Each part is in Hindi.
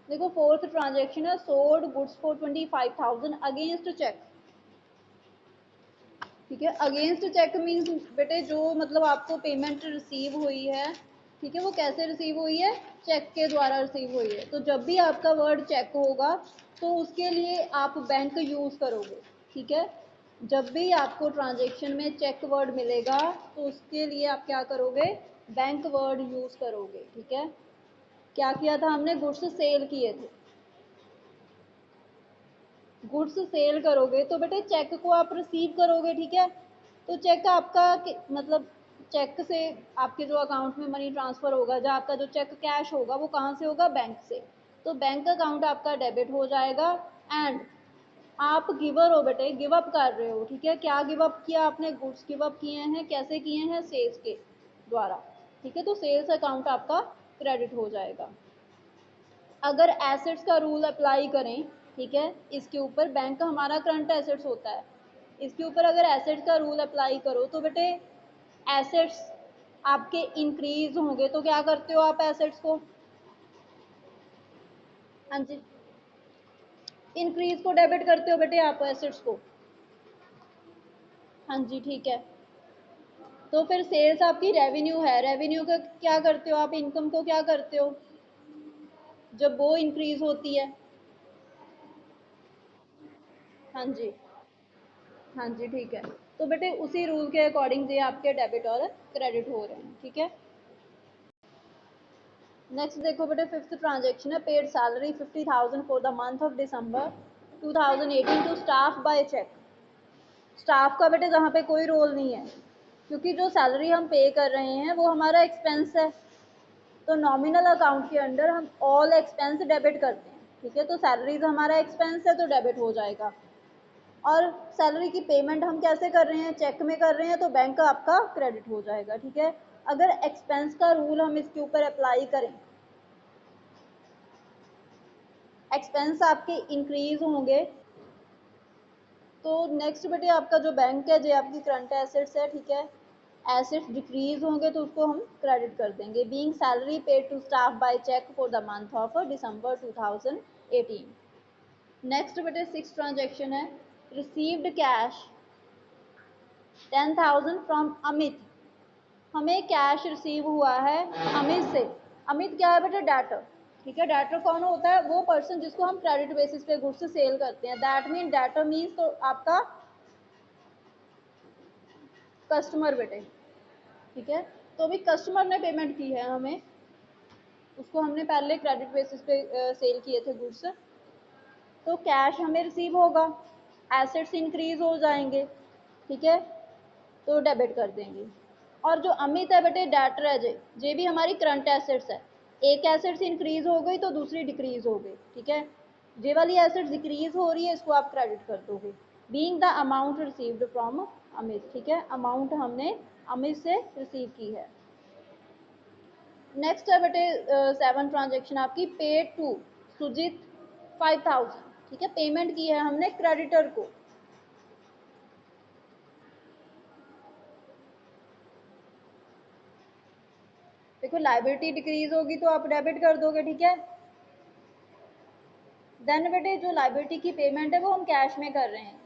देखो फोर्थ ट्रांजेक्शन है sold goods for 25,000 against cheque. ठीक है, अगेंस्ट चेक मीन्स बेटे जो मतलब आपको पेमेंट रिसीव हुई है, ठीक है, वो कैसे रिसीव हुई है, चेक के द्वारा रिसीव हुई है। तो जब भी आपका वर्ड चेक होगा तो उसके लिए आप बैंक यूज करोगे। ठीक है, जब भी आपको ट्रांजेक्शन में चेक वर्ड मिलेगा तो उसके लिए आप क्या करोगे, बैंक वर्ड यूज करोगे। ठीक है, क्या किया था हमने, गुड्स सेल किए थे, गुड्स सेल करोगे तो बेटे चेक को आप रिसीव करोगे। ठीक है, तो चेक आपका मतलब चेक से आपके जो अकाउंट में मनी ट्रांसफर होगा, जहाँ आपका जो चेक कैश होगा वो कहाँ से होगा, बैंक से। तो बैंक अकाउंट आपका डेबिट हो जाएगा एंड आप गिवर हो बेटे, गिव अप कर रहे हो। ठीक है, क्या गिव अप किया आपने, गुड्स गिव अप किए हैं, कैसे किए हैं, सेल्स के द्वारा। ठीक है, तो सेल्स अकाउंट आपका क्रेडिट हो जाएगा। अगर एसेट्स का रूल अप्लाई करें, ठीक है, इसके ऊपर बैंक हमारा करंट एसेट्स होता है, इसके ऊपर अगर एसेट्स का रूल अप्लाई करो तो बेटे एसेट्स आपके इंक्रीज होंगे। तो क्या करते हो आप एसेट्स को, हाँ जी, इंक्रीज को डेबिट करते हो बेटे आप एसेट्स को। हाँ जी, ठीक है, तो फिर सेल्स आपकी रेवेन्यू है, रेवेन्यू का क्या करते हो आप, इनकम को क्या करते हो जब वो इंक्रीज होती है। हाँ जी, हाँ जी, ठीक है, तो बेटे उसी रूल के अकॉर्डिंग ये आपके डेबिट और क्रेडिट हो रहे हैं। ठीक है, नेक्स्ट देखो बेटे फिफ्थ ट्रांजेक्शन है paid salary 50,000 for the month of December 2018 to staff by cheque. Staff का बेटे जहाँ पे कोई रोल नहीं है, क्योंकि जो सैलरी हम पे कर रहे हैं वो हमारा एक्सपेंस है, तो नॉमिनल अकाउंट के अंडर हम ऑल एक्सपेंस डेबिट करते हैं। ठीक है, तो सैलरीज हमारा एक्सपेंस है तो डेबिट हो जाएगा। और सैलरी की पेमेंट हम कैसे कर रहे हैं, चेक में कर रहे हैं, तो बैंक आपका क्रेडिट हो जाएगा। ठीक है, अगर एक्सपेंस का रूल हम इसके ऊपर अप्लाई करें, एक्सपेंस आपके इंक्रीज होंगे, तो नेक्स्ट बेटे आपका जो बैंक है जो आपकी करंट एसेट्स है, ठीक है, एसेट्स डिक्रीज होंगे तो उसको हम क्रेडिट कर देंगे। Being salary paid to staff by cheque for the month of December 2018। Next बेटे सिक्स ट्रांजेक्शन है रिसीव्ड कैश 10,000 फ्रॉम अमित। हमें कैश रिसीव हुआ है अमित से। अमित क्या है बेटा, डेटर। ठीक है, डेटर कौन होता है, वो पर्सन जिसको हम क्रेडिट बेसिस पे गुड्स सेल करते हैं। दैट मीन डेटर मीन्स तो आपका कस्टमर बेटे। ठीक है, तो अभी कस्टमर ने पेमेंट की है हमें, उसको हमने पहले क्रेडिट बेसिस पे सेल किए थे गुड्स, तो कैश हमें रिसीव होगा, एसेट्स इंक्रीज हो जाएंगे। ठीक है, तो डेबिट कर देंगे। और जो अमित है बेटे डेटर है, जे भी हमारी करंट एसेट्स है, एक एसेट्स इंक्रीज हो गई तो दूसरी डिक्रीज हो गई। ठीक है, जे वाली एसेट्स डिक्रीज हो रही है इसको आप क्रेडिट कर दोगे। Being the amount received from Amit. ठीक है, अमाउंट हमने अमित से रिसीव की है। नेक्स्ट है बेटे सेवन ट्रांजेक्शन आपकी पेड टू सुजीत 5,000। ठीक है, पेमेंट की है हमने क्रेडिटर को। देखो लाइबिलिटी डिक्रीज होगी तो आप डेबिट कर दोगे। ठीक है, देन बेटे जो लाइबिलिटी की पेमेंट है वो हम कैश में कर रहे हैं,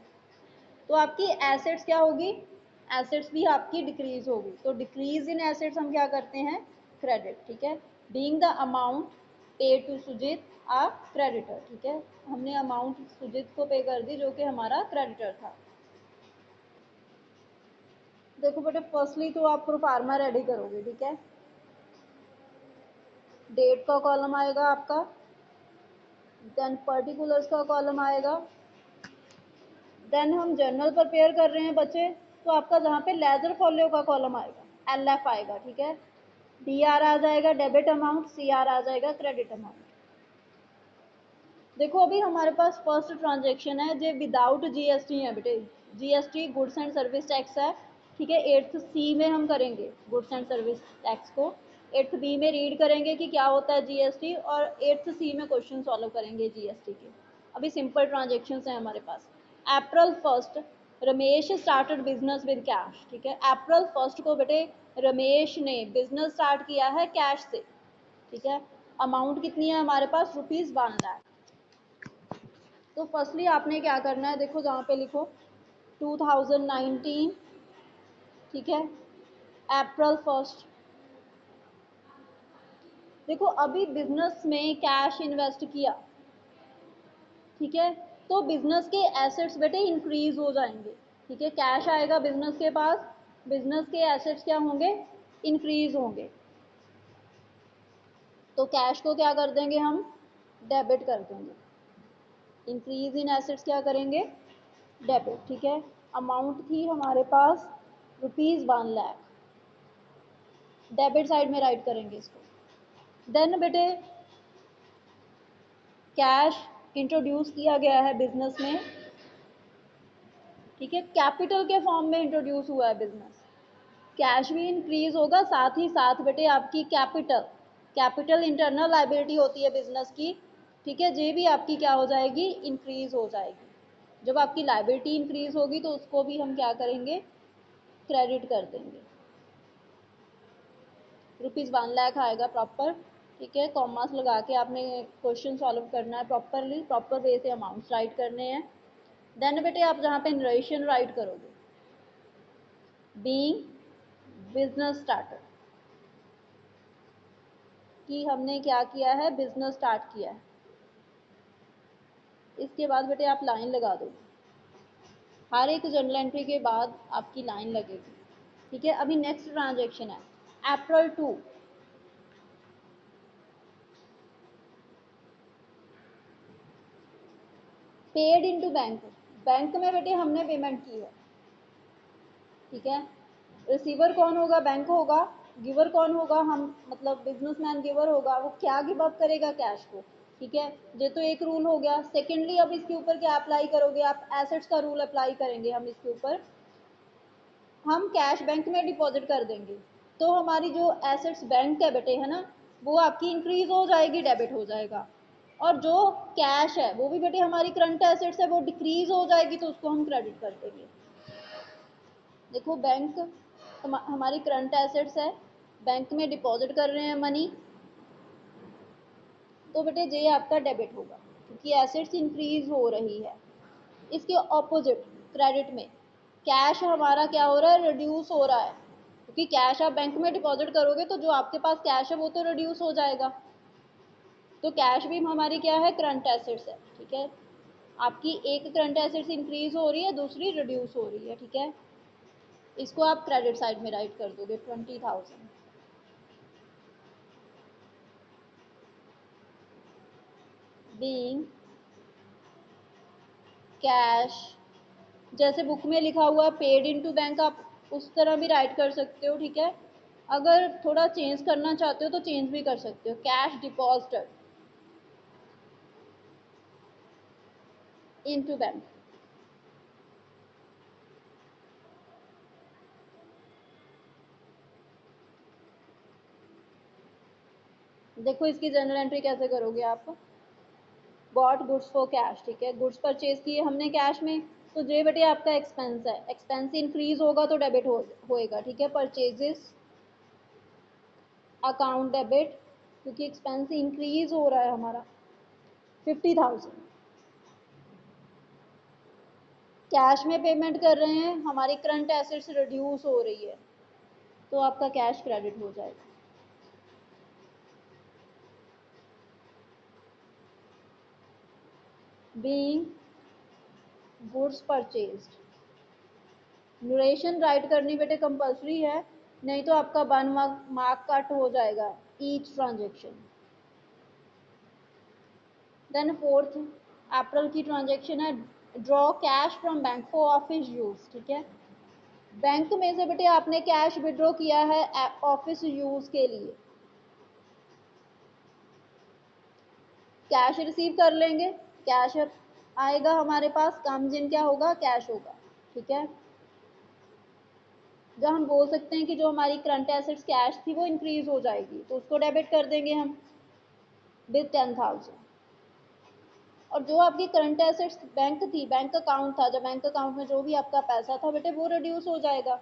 तो आपकी एसेट्स क्या होगी, एसेट्स भी आपकी डिक्रीज होगी। तो डिक्रीज इन एसेट्स हम क्या करते हैं, क्रेडिट। ठीक है, being the amount paid to Sujit a creditor. ठीक है, हमने अमाउंट सुजीत को पे कर दी जो कि हमारा क्रेडिटर था। देखो बेटे फर्स्टली तो आप प्रोफार्मा रेडी करोगे। ठीक है, डेट का कॉलम आएगा आपका, देन पर्टिकुलर्स का कॉलम आएगा, देन हम जर्नल प्रिपेयर कर रहे हैं बच्चे, तो आपका जहाँ पे लेजर फॉलो का कॉलम आएगा LF आएगा। ठीक है, DR आ जाएगा डेबिट अमाउंट, CR आ जाएगा क्रेडिट अमाउंट। देखो अभी हमारे पास फर्स्ट ट्रांजेक्शन है जो विदाउट GST है बेटे, GST goods and service tax है। ठीक है, 8th C में हम करेंगे गुड्स एंड सर्विस टैक्स को, 8th B में रीड करेंगे कि क्या होता है GST, और 8th C में क्वेश्चन सॉल्व करेंगे GST के। अभी सिंपल ट्रांजेक्शन है हमारे पास। अप्रैल 1 Ramesh started business with cash. ठीक है, अप्रैल 1 को बेटे रमेश ने बिजनेस स्टार्ट किया है कैश से। ठीक है, अमाउंट कितनी है हमारे पास, ₹1,00,000। तो फर्स्टली आपने क्या करना है, देखो जहाँ पे लिखो 2019, ठीक है, अप्रैल 1। देखो अभी बिजनेस में कैश इन्वेस्ट किया, ठीक है, तो बिजनेस के एसेट्स बेटे इंक्रीज हो जाएंगे, ठीक है, कैश आएगा बिजनेस के पास, बिजनेस के एसेट्स क्या होंगे, इंक्रीज होंगे। तो कैश को क्या कर देंगे हम, डेबिट कर देंगे। इंक्रीज इन एसेट्स क्या करेंगे, डेबिट, ठीक है। अमाउंट थी हमारे पास ₹1,00,000, डेबिट साइड में राइट करेंगे इसको। देन बेटे कैश इंट्रोड्यूस किया गया है बिजनेस में, ठीक है, कैपिटल के फॉर्म में इंट्रोड्यूस हुआ है बिजनेस, कैश भी इंक्रीज होगा, साथ ही साथ बेटे आपकी कैपिटल, कैपिटल इंटरनल लायबिलिटी होती है बिजनेस की, ठीक है, ये भी आपकी क्या हो जाएगी, इंक्रीज हो जाएगी। जब आपकी लायबिलिटी इंक्रीज होगी तो उसको भी हम क्या करेंगे, क्रेडिट कर देंगे। ₹1,00,000 आएगा प्रॉपर, ठीक है, कॉमास लगा के आपने क्वेश्चन सॉल्व करना है प्रॉपरली, प्रॉपर वे से अमाउंट्स राइट करने हैं। देन बेटे आप जहाँ पे नरेशन राइट करोगे, बीइंग बिजनेस स्टार्टर, कि हमने क्या किया है, बिजनेस स्टार्ट किया है। इसके बाद बेटे आप लाइन लगा दोगे, हर एक जर्नल एंट्री के बाद आपकी लाइन लगेगी, ठीक है। अभी नेक्स्ट ट्रांजेक्शन है अप्रैल 2, पेड इनटू बैंक, बैंक में बेटे हमने पेमेंट की है, ठीक है। रिसीवर कौन होगा, बैंक होगा, गिवर कौन होगा, हम मतलब बिजनेसमैन गिवर होगा, वो क्या गिव अप करेगा, कैश को, ठीक है। ये तो एक रूल हो गया। सेकेंडली अब इसके ऊपर क्या अप्लाई करोगे आप, एसेट्स का रूल अप्लाई करेंगे हम इसके ऊपर, हम कैश बैंक में डिपॉजिट कर देंगे, तो हमारी जो एसेट्स बैंक है बेटे, है ना, वो आपकी इंक्रीज हो जाएगी, डेबिट हो जाएगा। और जो कैश है वो भी बेटे हमारी करंट एसेट्स है, वो डिक्रीज हो जाएगी, तो उसको हम क्रेडिट कर देंगे। देखो बैंक हमारी करंट एसेट्स है, बैंक में डिपॉजिट कर रहे हैं मनी, तो बेटे ये आपका डेबिट होगा, क्योंकि एसेट्स इंक्रीज हो रही है। इसके ऑपोजिट क्रेडिट में कैश हमारा क्या हो रहा है, रिड्यूस हो रहा है, क्योंकि कैश आप बैंक में डिपॉजिट करोगे तो जो आपके पास कैश है वो तो रिड्यूस हो जाएगा। तो कैश भी हमारी क्या है, करंट एसेट्स है, ठीक है। आपकी एक करंट एसेट्स इंक्रीज हो रही है, दूसरी रिड्यूस हो रही है, ठीक है। इसको आप क्रेडिट साइड में राइट कर दोगे 20,000। बीइंग कैश, जैसे बुक में लिखा हुआ पेड इनटू बैंक, आप उस तरह भी राइट कर सकते हो, ठीक है। अगर थोड़ा चेंज करना चाहते हो तो चेंज भी कर सकते हो, कैश डिपॉजिटेड इनटू बैंक। देखो इसकी जनरल एंट्री कैसे करोगे आप, बॉट गुड्स फॉर कैश, ठीक है, गुड्स परचेज किए हमने कैश में, तो जे बेटे आपका एक्सपेंस है, एक्सपेंस इंक्रीज होगा तो डेबिट होएगा, ठीक है। परचेजेस अकाउंट डेबिट, क्योंकि एक्सपेंस इंक्रीज हो रहा है हमारा 50,000। कैश में पेमेंट कर रहे हैं, हमारी करंट एसेट्स रिड्यूस हो रही है, तो आपका कैश क्रेडिट हो जाएगा। Being goods purchased, duration right करनी बेटे कंपलसरी है, नहीं तो आपका 1 मार्क कट हो जाएगा ईच ट्रांजेक्शन। देन 4 अप्रैल की ट्रांजेक्शन है draw cash from bank for office use, ठीक है। बैंक में से बेटे आपने कैश विड्रॉ किया है ऑफिस यूज के लिए, कैश रिसीव कर लेंगे, कैश आएगा हमारे पास, कम्स इन क्या होगा, कैश होगा, ठीक है। जब हम बोल सकते हैं कि जो हमारी करंट एसेट्स कैश थी वो इंक्रीज हो जाएगी, तो उसको डेबिट कर देंगे हम विद 10,000। और जो आपकी करंट एसेट्स बैंक थी, बैंक अकाउंट था, जब बैंक अकाउंट में जो भी आपका पैसा था बेटे वो रिड्यूस हो जाएगा,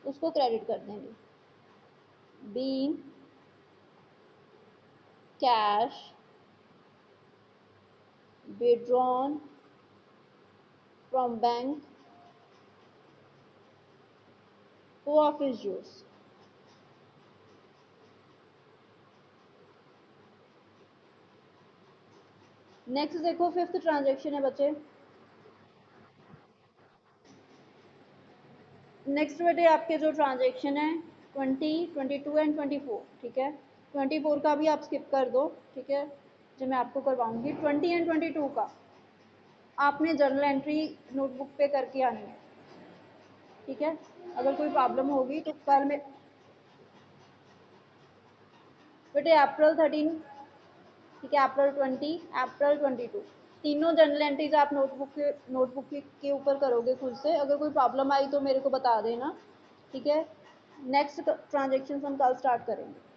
उसको क्रेडिट कर देंगे। Being cash withdrawn from bank to office use। Next देखो फिफ्थ ट्रांजेक्शन है बच्चे। नेक्स्ट बेटे आपके जो ट्रांजेक्शन है 20, 22 एंड 24, ठीक है। 24 का भी आप स्किप कर दो, ठीक है, जो मैं आपको करवाऊंगी। 20 एंड 22 का आपने जर्नल एंट्री नोटबुक पे करके आनी है, ठीक है। अगर कोई प्रॉब्लम होगी तो कल में बेटे अप्रैल 13, ठीक है, अप्रैल 20, अप्रैल 22, तीनों जर्नल एंट्रीज आप नोटबुक के ऊपर करोगे खुद से। अगर कोई प्रॉब्लम आई तो मेरे को बता देना, ठीक है। नेक्स्ट ट्रांजेक्शन हम कल स्टार्ट करेंगे।